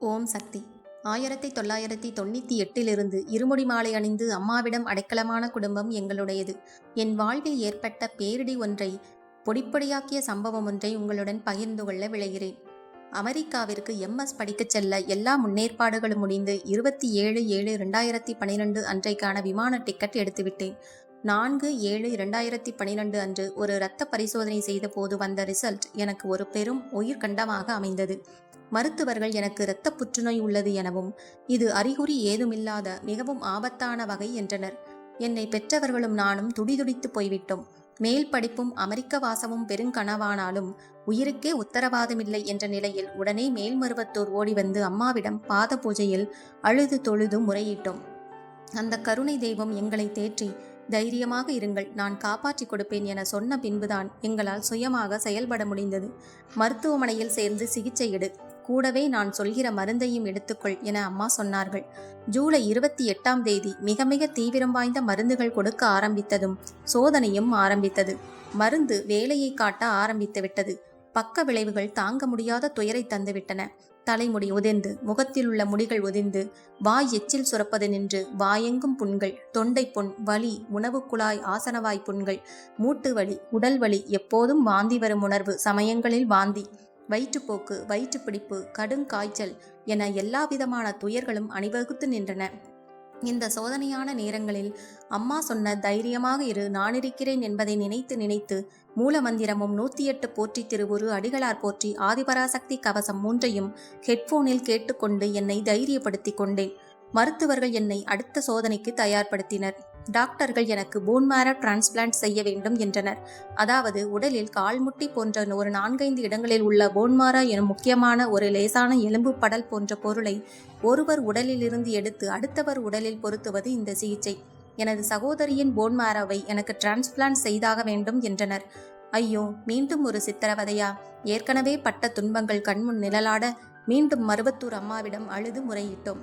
ஓம் சக்தி. 1998 இருமுடி மாலை அணிந்து அம்மாவிடம் அடைக்கலமான குடும்பம் எங்களுடையது. என் வாழ்வில் ஏற்பட்ட பேரிடி ஒன்றை பொடிப்பொடியாக்கிய சம்பவம் ஒன்றை உங்களுடன் பகிர்ந்து கொள்ள விளைகிறேன். அமெரிக்காவிற்கு MS படிக்கச் செல்ல எல்லா முன்னேற்பாடுகளும் முடிந்து 27/7/2012 அன்றைக்கான விமான டிக்கெட் எடுத்துவிட்டேன். 4/7/2012 அன்று ஒரு இரத்த பரிசோதனை செய்த போது வந்த ரிசல்ட் எனக்கு ஒரு பெரும் உயிர்கண்டமாக அமைந்தது. மருத்துவர்கள் எனக்கு இரத்த புற்றுநோய் உள்ளது எனவும் இது அறிகுறி ஏதுமில்லாத மிகவும் ஆபத்தான வகை என்றனர். என்னை பெற்றவர்களும் நானும் துடிதுடித்து போய்விட்டோம். மேல் படிப்பும் அமெரிக்க வாசமும் பெருங்கனவானாலும் உயிருக்கே உத்தரவாதமில்லை என்ற நிலையில் உடனே மேல்மருவத்தூர் ஓடி வந்து அம்மாவிடம் பாத பூஜையில் அழுது தொழுது முறையிட்டோம். அந்த கருணை தெய்வம் எங்களை தேற்றி தைரியமாக இருங்கள், நான் காப்பாற்றி கொடுப்பேன் என சொன்ன பின்புதான் எங்களால் சுயமாக செயல்பட முடிந்தது. மருத்துவமனையில் சேர்ந்து சிகிச்சை எடு, கூடவே நான் சொல்கிற மருந்தையும் எடுத்துக்கொள் என அம்மா சொன்னார்கள். ஜூலை 28ஆம் தேதி மிக மிக தீவிரம் வாய்ந்த மருந்துகள் கொடுக்க ஆரம்பித்ததும் சோதனையும் ஆரம்பித்தது. மருந்து வேலையை காட்ட ஆரம்பித்து விட்டது. பக்க விளைவுகள் தாங்க முடியாத துயரை தந்துவிட்டன. தலைமுடி உதிர்ந்து, முகத்தில் உள்ள முடிகள் உதிர்ந்து, வாய் எச்சில் சுரப்பது நின்று, வாயெங்கும் புண்கள், தொண்டை புண், வலி, உணவு குழாய் ஆசனவாய் புண்கள், மூட்டு வலி, உடல் வலி, எப்போதும் வாந்தி வரும் உணர்வு, சமயங்களில் வாந்தி, வயிற்றுப்போக்கு, வயிற்றுப்பிடிப்பு, கடும் காய்ச்சல் என எல்லா விதமான துயர்களும் அணிவகுத்து நின்றன. இந்த சோதனையான நேரங்களில் அம்மா சொன்ன தைரியமாக இரு, நான் இருக்கிறேன் என்பதை நினைத்து நினைத்து மூலமந்திரமும் 108 போற்றி திருவுரு அடிகளார் போற்றி ஆதிபராசக்தி கவசம் 3ஐயும் ஹெட்போனில் கேட்டுக்கொண்டு என்னை தைரியப்படுத்தி கொண்டேன். மருத்துவர்கள் என்னை அடுத்த சோதனைக்கு தயார்படுத்தினர். டாக்டர்கள் எனக்கு போன் மேரோ டிரான்ஸ்பிளான்ட் செய்ய வேண்டும் என்றனர். அதாவது உடலில் கால்முட்டி போன்ற ஒரு 4-5 இடங்களில் உள்ள போன்மாரா எனும் முக்கியமான ஒரு லேசான எலும்பு படல் போன்ற பொருளை ஒருவர் உடலில் இருந்து எடுத்து அடுத்தவர் உடலில் பொருத்துவது இந்த சிகிச்சை. எனது சகோதரியின் போன்மாராவை எனக்கு டிரான்ஸ்பிளான்ட் செய்தாக வேண்டும் என்றனர். ஐயோ, மீண்டும் ஒரு சித்திரவதையா? ஏற்கனவே பட்ட துன்பங்கள் கண்முன் நிழலாட மீண்டும் மருவத்தூர் அம்மாவிடம் அழுது முறையிட்டோம்.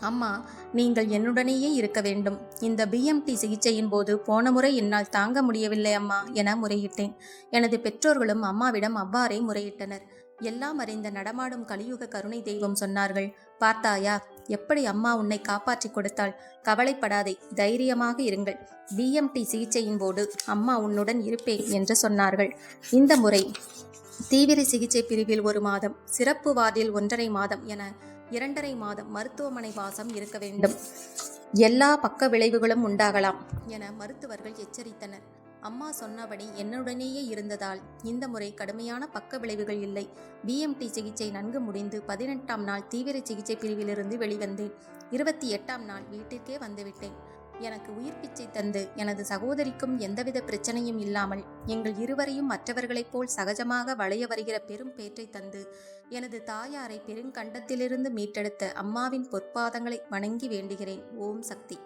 அம்மா, நீங்கள் என்னுடனேயே இருக்க வேண்டும். இந்த BMT சிகிச்சையின் போது போன முறை என்னால் தாங்க முடியவில்லை அம்மா என முறையிட்டேன். எனது பெற்றோர்களும் அம்மாவிடம் அவ்வாறே முறையிட்டனர். எல்லாம் அறிந்த நடமாடும் கலியுக கருணை தெய்வம் சொன்னார்கள், பார்த்தாயா எப்படி அம்மா உன்னை காப்பாற்றி கொடுத்தாள்? கவலைப்படாதே, தைரியமாக இருங்கள். BMT சிகிச்சையின் போது அம்மா உன்னுடன் இருப்பேன் என்று சொன்னார்கள். இந்த முறை தீவிர சிகிச்சை பிரிவில் 1 மாதம், சிறப்பு வார்டில் 1.5 மாதம் என 2.5 மாதம் மருத்துவமனை வாசம் இருக்க வேண்டும். எல்லா பக்க விளைவுகளும் உண்டாகலாம் என மருத்துவர்கள் எச்சரித்தனர். அம்மா சொன்னபடி என்னுடனேயே இருந்ததால் இந்த முறை கடுமையான பக்க விளைவுகள் இல்லை. BMT சிகிச்சை நன்கு முடிந்து 18ஆம் நாள் தீவிர சிகிச்சை பிரிவிலிருந்து வெளிவந்தேன். 28ஆம் நாள் வீட்டிற்கே வந்துவிட்டேன். எனக்கு உயிர் பிச்சை தந்து எனது சகோதரிக்கும் எந்தவித பிரச்சனையும் இல்லாமல் எங்கள் இருவரையும் மற்றவர்களைப் போல் சகஜமாக வளைய வருகிற பெரும் பேற்றை தந்து எனது தாயாரை பெருங்கண்டத்திலிருந்து மீட்டெடுத்த அம்மாவின் பொற்பாதங்களை வணங்கி வேண்டுகிறேன். ஓம் சக்தி.